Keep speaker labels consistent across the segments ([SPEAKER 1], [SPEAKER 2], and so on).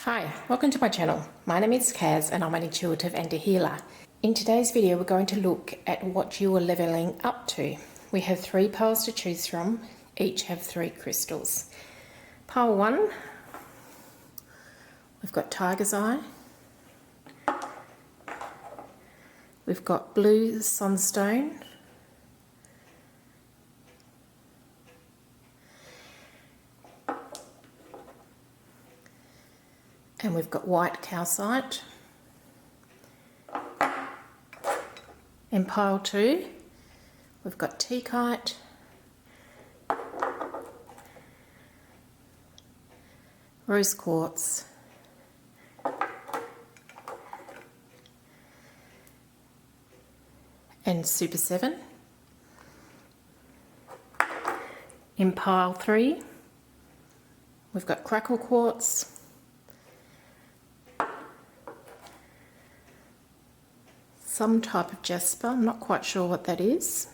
[SPEAKER 1] Hi, welcome to my channel. My name is Kaz and I'm an intuitive and a healer. In today's video we're going to look at what you are leveling up to. We have 3 piles to choose from, each have 3 crystals. Pile 1, we've got Tiger's Eye, we've got Blue Sunstone, and we've got White Calcite. In pile 2, we've got Teakite, Rose Quartz, and Super 7. In pile 3, we've got Crackle Quartz, some type of jasper, I'm not quite sure what that is,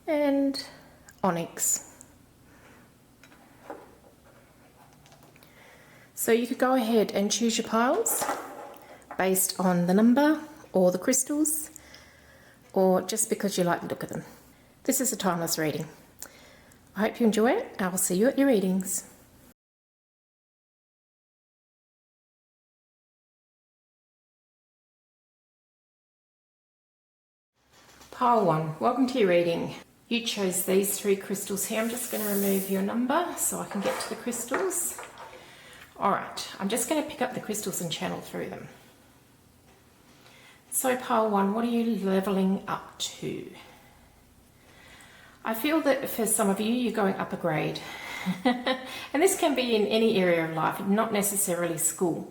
[SPEAKER 1] and onyx. So you could go ahead and choose your piles based on the number or the crystals, or just because you like the look of them. This is a timeless reading. I hope you enjoy it. I will see you at your readings. Pile 1, welcome to your reading. You chose these 3 crystals here. I'm just going to remove your number so I can get to the crystals. Alright, I'm just going to pick up the crystals and channel through them. So pile 1, what are you leveling up to? I feel that for some of you, you're going up a grade. And this can be in any area of life, not necessarily school.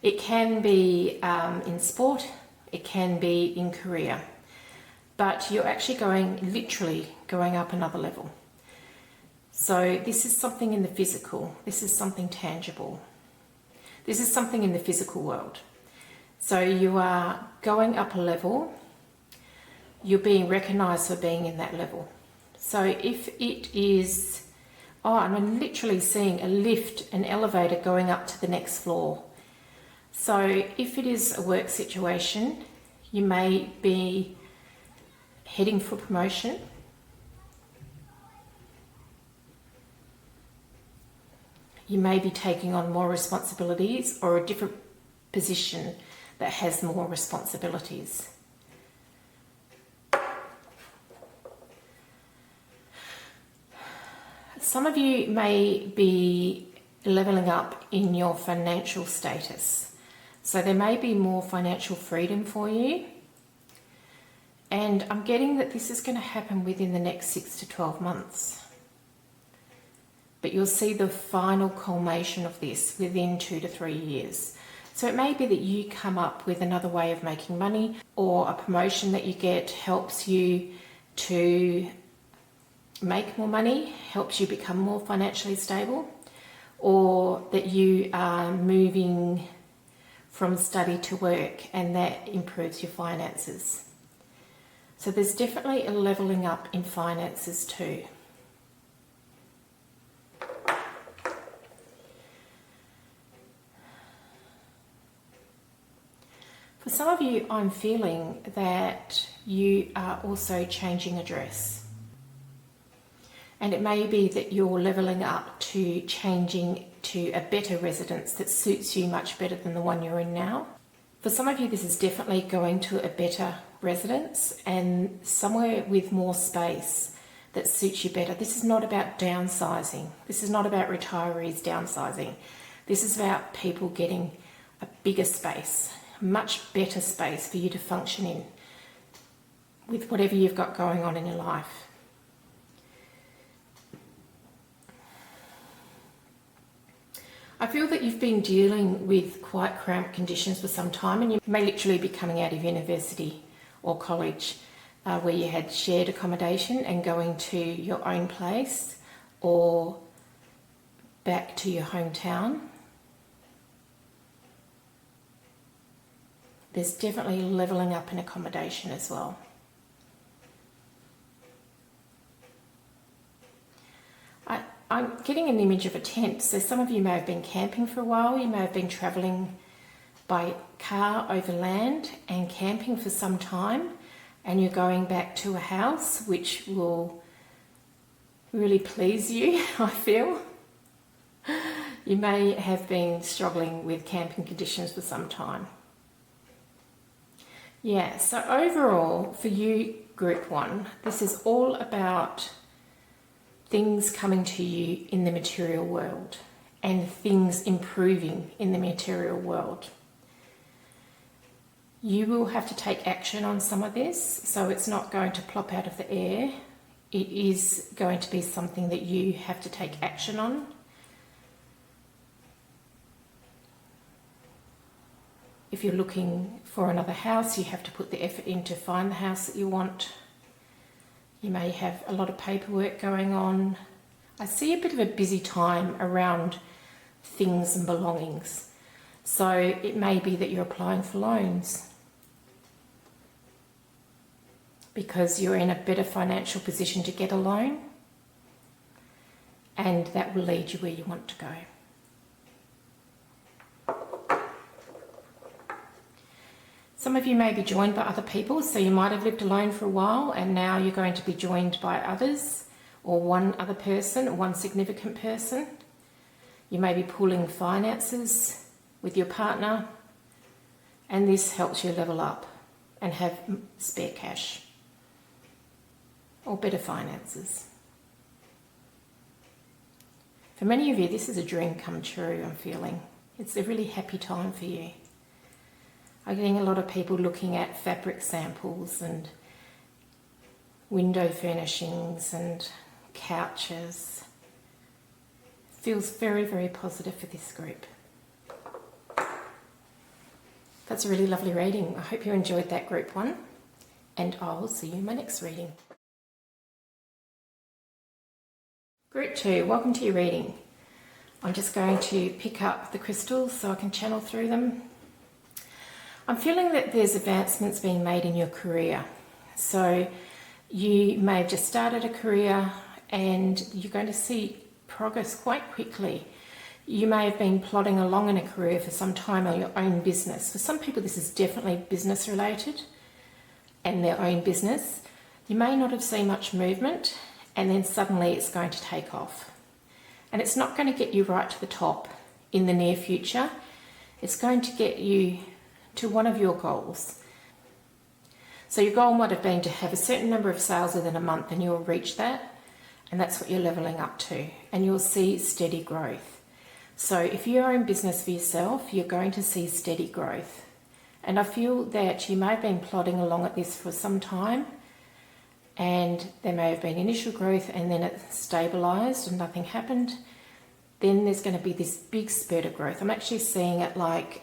[SPEAKER 1] It can be in sport, it can be in career. But you're actually literally going up another level. So this is something in the physical. This is something tangible. This is something in the physical world. So you are going up a level. You're being recognized for being in that level. So if it is, I'm literally seeing a lift, an elevator going up to the next floor. So if it is a work situation, you may be heading for promotion. You may be taking on more responsibilities or a different position that has more responsibilities. Some of you may be leveling up in your financial status. So there may be more financial freedom for you. And I'm getting that this is going to happen within the next 6 to 12 months. But you'll see the final culmination of this within 2 to 3 years. So it may be that you come up with another way of making money, or a promotion that you get helps you to make more money, helps you become more financially stable, or that you are moving from study to work and that improves your finances. So there's definitely a leveling up in finances too. For some of you, I'm feeling that you are also changing address. And it may be that you're leveling up to changing to a better residence that suits you much better than the one you're in now. For some of you, this is definitely going to a better residence and somewhere with more space that suits you better. This is not about downsizing. This is not about retirees downsizing. This is about people getting a bigger space, much better space for you to function in with whatever you've got going on in your life. I feel that you've been dealing with quite cramped conditions for some time, and you may literally be coming out of university or college where you had shared accommodation and going to your own place or back to your hometown. There's definitely leveling up in accommodation as well. I'm getting an image of a tent. So some of you may have been camping for a while. You may have been travelling by car over land and camping for some time, and you're going back to a house which will really please you, I feel. You may have been struggling with camping conditions for some time. Yeah, so overall, for you, Group 1, this is all about things coming to you in the material world and things improving in the material world. You will have to take action on some of this, so it's not going to plop out of the air. It is going to be something that you have to take action on. If you're looking for another house, you have to put the effort in to find the house that you want. You may have a lot of paperwork going on. I see a bit of a busy time around things and belongings. So it may be that you're applying for loans because you're in a better financial position to get a loan, and that will lead you where you want to go. Some of you may be joined by other people, so you might have lived alone for a while and now you're going to be joined by others, or one other person, or one significant person. You may be pooling finances with your partner, and this helps you level up and have spare cash or better finances. For many of you, this is a dream come true, I'm feeling. It's a really happy time for you. I'm getting a lot of people looking at fabric samples and window furnishings and couches. Feels very, very positive for this group. That's a really lovely reading. I hope you enjoyed that, Group 1, and I will see you in my next reading. Group 2, welcome to your reading. I'm just going to pick up the crystals so I can channel through them. I'm feeling that there's advancements being made in your career. So you may have just started a career and you're going to see progress quite quickly. You may have been plodding along in a career for some time on your own business. For some people, this is definitely business related and their own business. You may not have seen much movement, and then suddenly it's going to take off. And it's not going to get you right to the top in the near future. It's going to get you to one of your goals. So your goal might have been to have a certain number of sales within a month, and you'll reach that, and that's what you're leveling up to, and you'll see steady growth. So if you're in business for yourself, you're going to see steady growth. And I feel that you may have been plodding along at this for some time, and there may have been initial growth and then it stabilized and nothing happened. Then there's going to be this big spurt of growth. I'm actually seeing it like,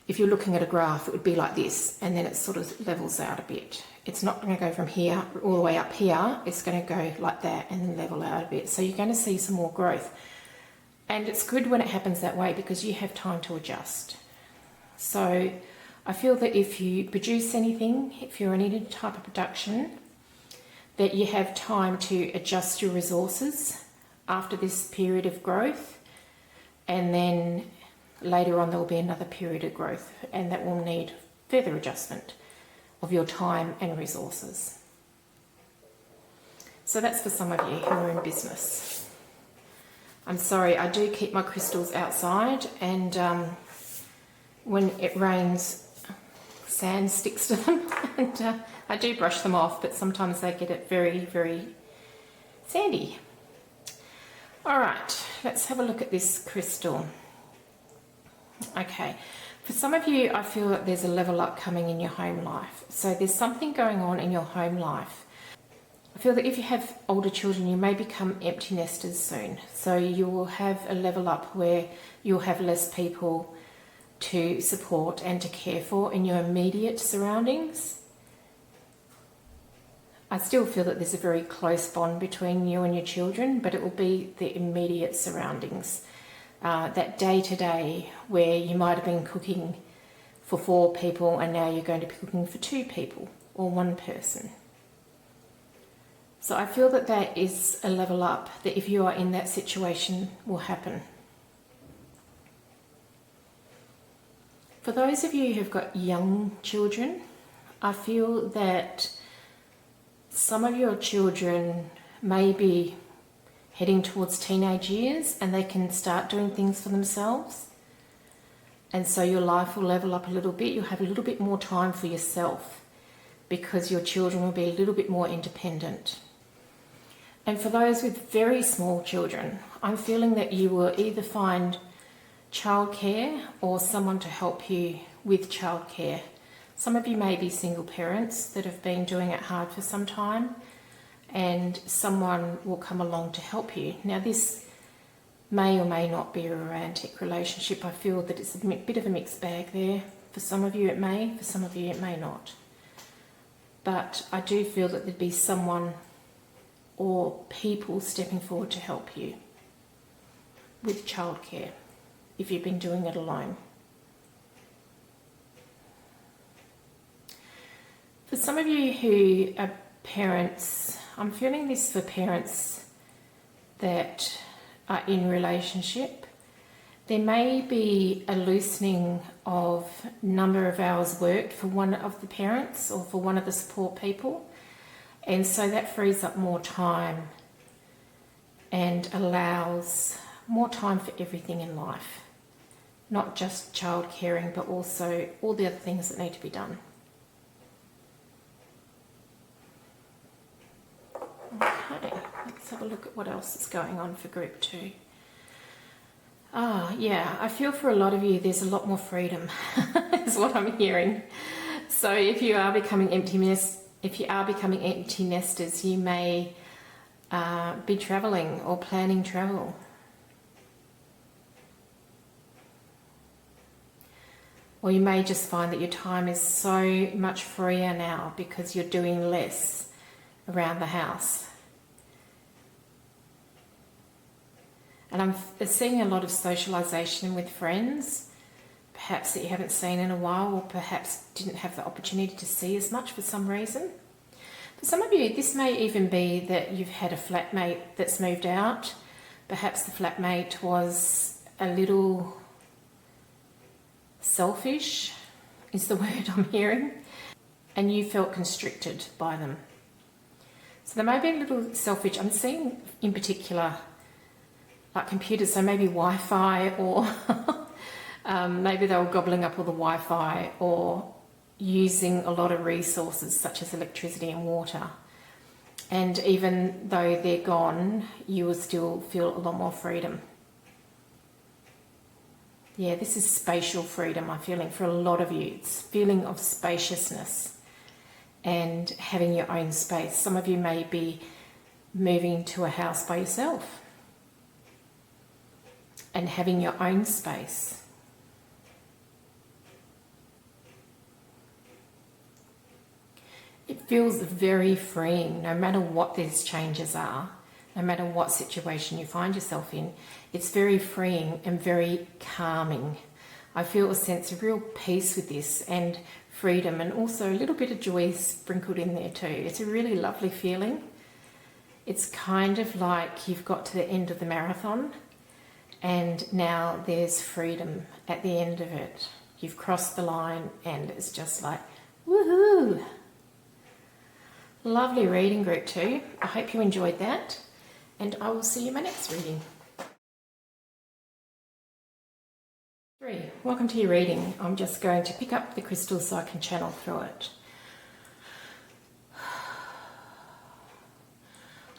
[SPEAKER 1] if you're looking at a graph, it would be like this, and then it sort of levels out a bit. It's not going to go from here all the way up here. It's going to go like that and then level out a bit. So you're going to see some more growth. And it's good when it happens that way because you have time to adjust. So I feel that if you produce anything, if you're in any type of production, that you have time to adjust your resources after this period of growth, and then later on there will be another period of growth, and that will need further adjustment of your time and resources. So that's for some of you who are in business. I'm sorry, I do keep my crystals outside, and when it rains, sand sticks to them, and I do brush them off, but sometimes they get it very, very sandy. All right, let's have a look at this crystal. Okay, for some of you, I feel that there's a level up coming in your home life. So there's something going on in your home life. I feel that if you have older children, you may become empty nesters soon. So you will have a level up where you'll have less people to support and to care for in your immediate surroundings. I still feel that there's a very close bond between you and your children, but it will be the immediate surroundings. That day-to-day where you might have been cooking for 4 people and now you're going to be cooking for 2 people or 1 person. So I feel that that is a level up, that if you are in that situation, will happen. For those of you who've got young children, I feel that some of your children may be heading towards teenage years and they can start doing things for themselves. And so your life will level up a little bit. You'll have a little bit more time for yourself because your children will be a little bit more independent. And for those with very small children, I'm feeling that you will either find childcare or someone to help you with childcare. Some of you may be single parents that have been doing it hard for some time, and someone will come along to help you. Now this may or may not be a romantic relationship. I feel that it's a bit of a mixed bag there. For some of you it may, for some of you it may not. But I do feel that there'd be someone or people stepping forward to help you with childcare if you've been doing it alone. For some of you who are parents, I'm feeling this for parents that are in relationship. There may be a loosening of number of hours worked for one of the parents or for one of the support people, and so that frees up more time and allows more time for everything in life, not just child caring but also all the other things that need to be done. Okay, let's have a look at what else is going on for group 2. Yeah, I feel for a lot of you there's a lot more freedom is what I'm hearing. So if you are becoming empty nesters, you may be travelling or planning travel. Or you may just find that your time is so much freer now because you're doing less around the house. And I'm seeing a lot of socialisation with friends, perhaps that you haven't seen in a while, or perhaps didn't have the opportunity to see as much for some reason. For some of you, this may even be that you've had a flatmate that's moved out. Perhaps the flatmate was a little selfish, is the word I'm hearing, and you felt constricted by them. So they may be a little selfish. I'm seeing in particular like computers, so maybe Wi-Fi, or maybe they were gobbling up all the Wi-Fi or using a lot of resources such as electricity and water. And even though they're gone, you will still feel a lot more freedom. Yeah, this is spatial freedom I'm feeling for a lot of you. It's feeling of spaciousness and having your own space. Some of you may be moving to a house by yourself and having your own space. It feels very freeing, no matter what these changes are, no matter what situation you find yourself in. It's very freeing and very calming. I feel a sense of real peace with this and freedom, and also a little bit of joy sprinkled in there too. It's a really lovely feeling. It's kind of like you've got to the end of the marathon and now there's freedom at the end of it. You've crossed the line and it's just like, woohoo! Lovely reading, group 2. I hope you enjoyed that, and I will see you in my next reading. 3. Welcome to your reading. I'm just going to pick up the crystal so I can channel through it.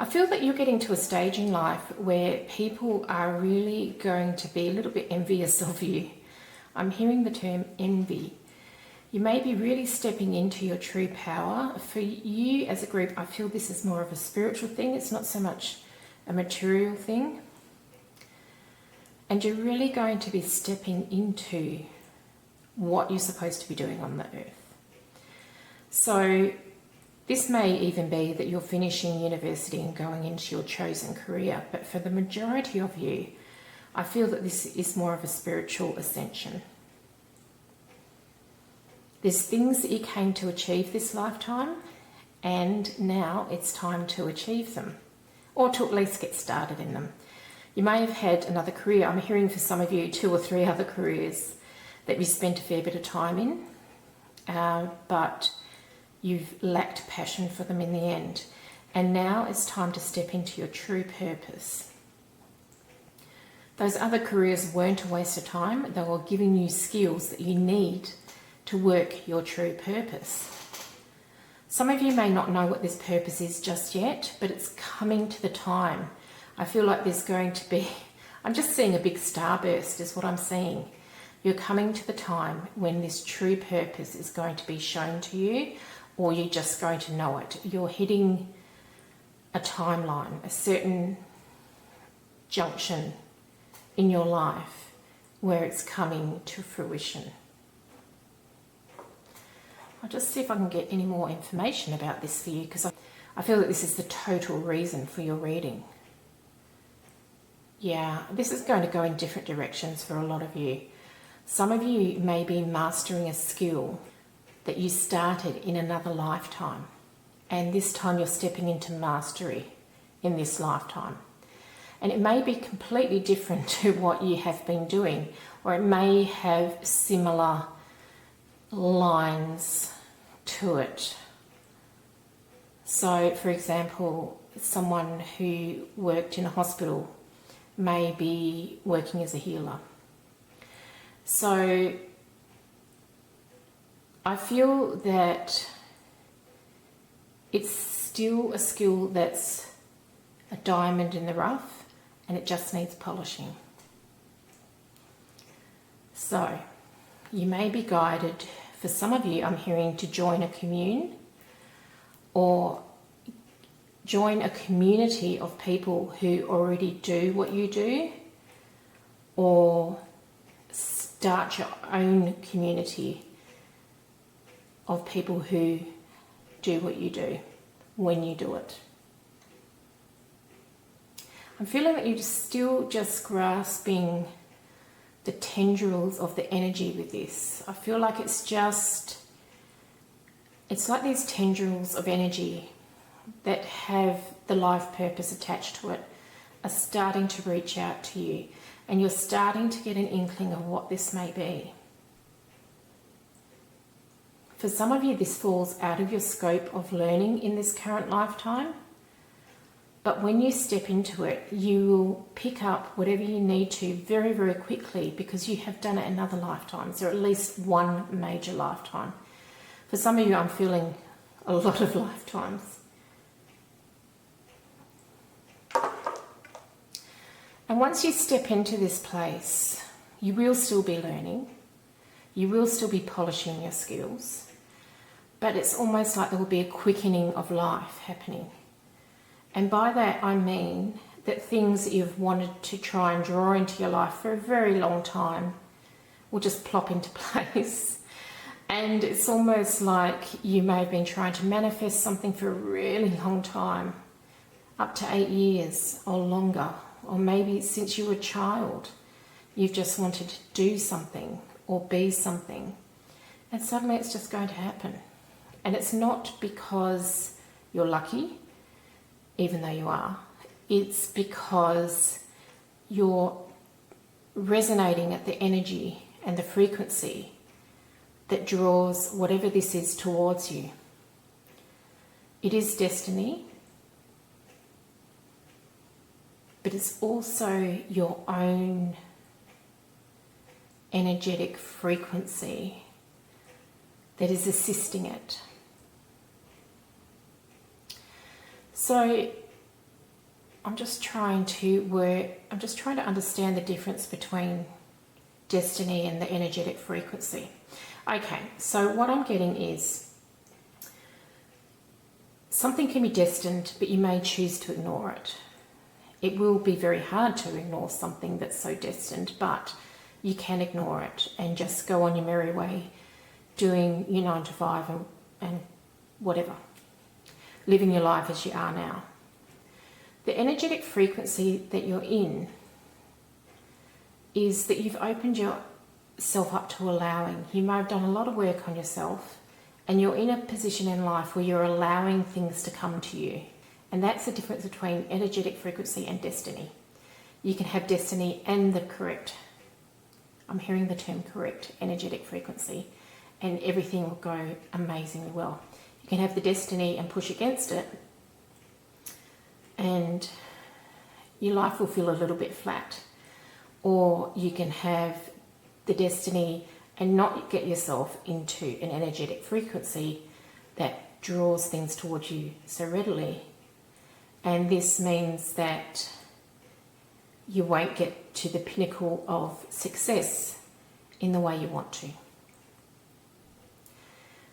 [SPEAKER 1] I feel that you're getting to a stage in life where people are really going to be a little bit envious of you. I'm hearing the term envy. You may be really stepping into your true power. For you as a group, I feel this is more of a spiritual thing. It's not so much a material thing. And you're really going to be stepping into what you're supposed to be doing on the earth. So this may even be that you're finishing university and going into your chosen career. But for the majority of you, I feel that this is more of a spiritual ascension. There's things that you came to achieve this lifetime, and now it's time to achieve them, or to at least get started in them. You may have had another career. I'm hearing for some of you 2 or 3 other careers that you spent a fair bit of time in, but you've lacked passion for them in the end. And now it's time to step into your true purpose. Those other careers weren't a waste of time. They were giving you skills that you need to work your true purpose. Some of you may not know what this purpose is just yet, but it's coming to the time. I feel like there's going to be, I'm just seeing a big starburst is what I'm seeing. You're coming to the time when this true purpose is going to be shown to you, or you're just going to know it. You're hitting a timeline, a certain junction in your life where it's coming to fruition. I'll just see if I can get any more information about this for you, because I feel that this is the total reason for your reading. Yeah, this is going to go in different directions for a lot of you. Some of you may be mastering a skill that you started in another lifetime, and this time you're stepping into mastery in this lifetime. And it may be completely different to what you have been doing, or it may have similar lines to it. So, for example, someone who worked in a hospital may be working as a healer. So, I feel that it's still a skill that's a diamond in the rough, and it just needs polishing. So, you may be guided, for some of you I'm hearing, to join a commune or join a community of people who already do what you do, or start your own community of people who do what you do when you do it. I'm feeling that you're still just grasping the tendrils of the energy with this. I feel like it's like these tendrils of energy that have the life purpose attached to it are starting to reach out to you, and you're starting to get an inkling of what this may be. For some of you, this falls out of your scope of learning in this current lifetime, but when you step into it, you will pick up whatever you need to very, very quickly, because you have done it in other lifetimes, or at least one major lifetime. For some of you, I'm feeling a lot of lifetimes. And once you step into this place, you will still be learning, you will still be polishing your skills, but it's almost like there will be a quickening of life happening. And by that I mean that things that you've wanted to try and draw into your life for a very long time will just plop into place. And it's almost like you may have been trying to manifest something for a really long time, up to 8 years or longer, or maybe since you were a child, you've just wanted to do something or be something, and suddenly it's just going to happen. And it's not because you're lucky, even though you are. It's because you're resonating at the energy and the frequency that draws whatever this is towards you. It is destiny, but it's also your own energetic frequency that is assisting it. So I'm just trying to understand the difference between destiny and the energetic frequency. Okay, so what I'm getting is something can be destined, but you may choose to ignore it. It will be very hard to ignore something that's so destined, but you can ignore it and just go on your merry way, doing your 9 to 5 and whatever, living your life as you are now. The energetic frequency that you're in is that you've opened yourself up to allowing. You may have done a lot of work on yourself, and you're in a position in life where you're allowing things to come to you. And that's the difference between energetic frequency and destiny. You can have destiny and the correct, I'm hearing the term correct, energetic frequency, and everything will go amazingly well. You can have the destiny and push against it, and your life will feel a little bit flat. Or you can have the destiny and not get yourself into an energetic frequency that draws things towards you so readily. And this means that you won't get to the pinnacle of success in the way you want to.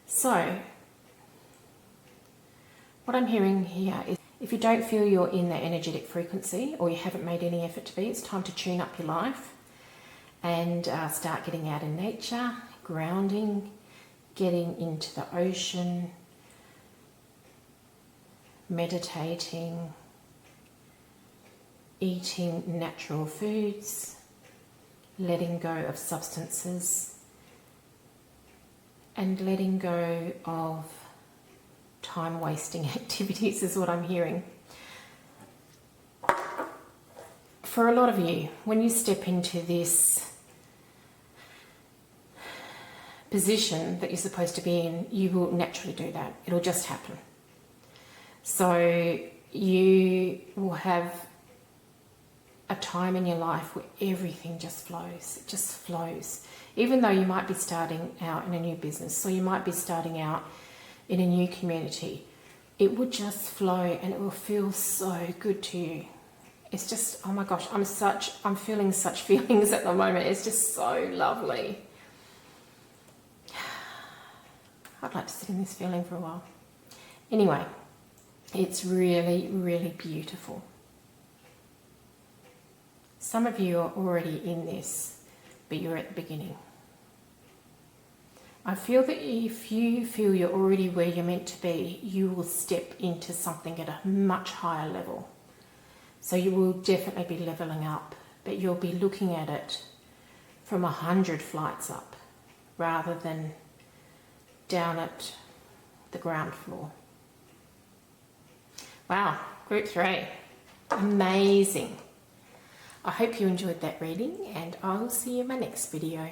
[SPEAKER 1] So, what I'm hearing here is, if you don't feel you're in that energetic frequency, or you haven't made any effort to be, it's time to tune up your life and start getting out in nature, grounding, getting into the ocean, meditating, eating natural foods, letting go of substances, and letting go of time-wasting activities is what I'm hearing. For a lot of you, when you step into this position that you're supposed to be in, you will naturally do that. It'll just happen. So you will have a time in your life where everything just flows. It just flows. Even though you might be starting out in a new business, or you might be starting out in a new community, it would just flow and it will feel so good to you. It's just, oh my gosh, I'm feeling such feelings at the moment. It's just so lovely. I'd like to sit in this feeling for a while. Anyway, it's really, really beautiful. Some of you are already in this, but you're at the beginning. I feel that if you feel you're already where you're meant to be, you will step into something at a much higher level. So you will definitely be leveling up, but you'll be looking at it from 100 flights up rather than down at the ground floor. Wow, group 3. Amazing. I hope you enjoyed that reading, and I will see you in my next video.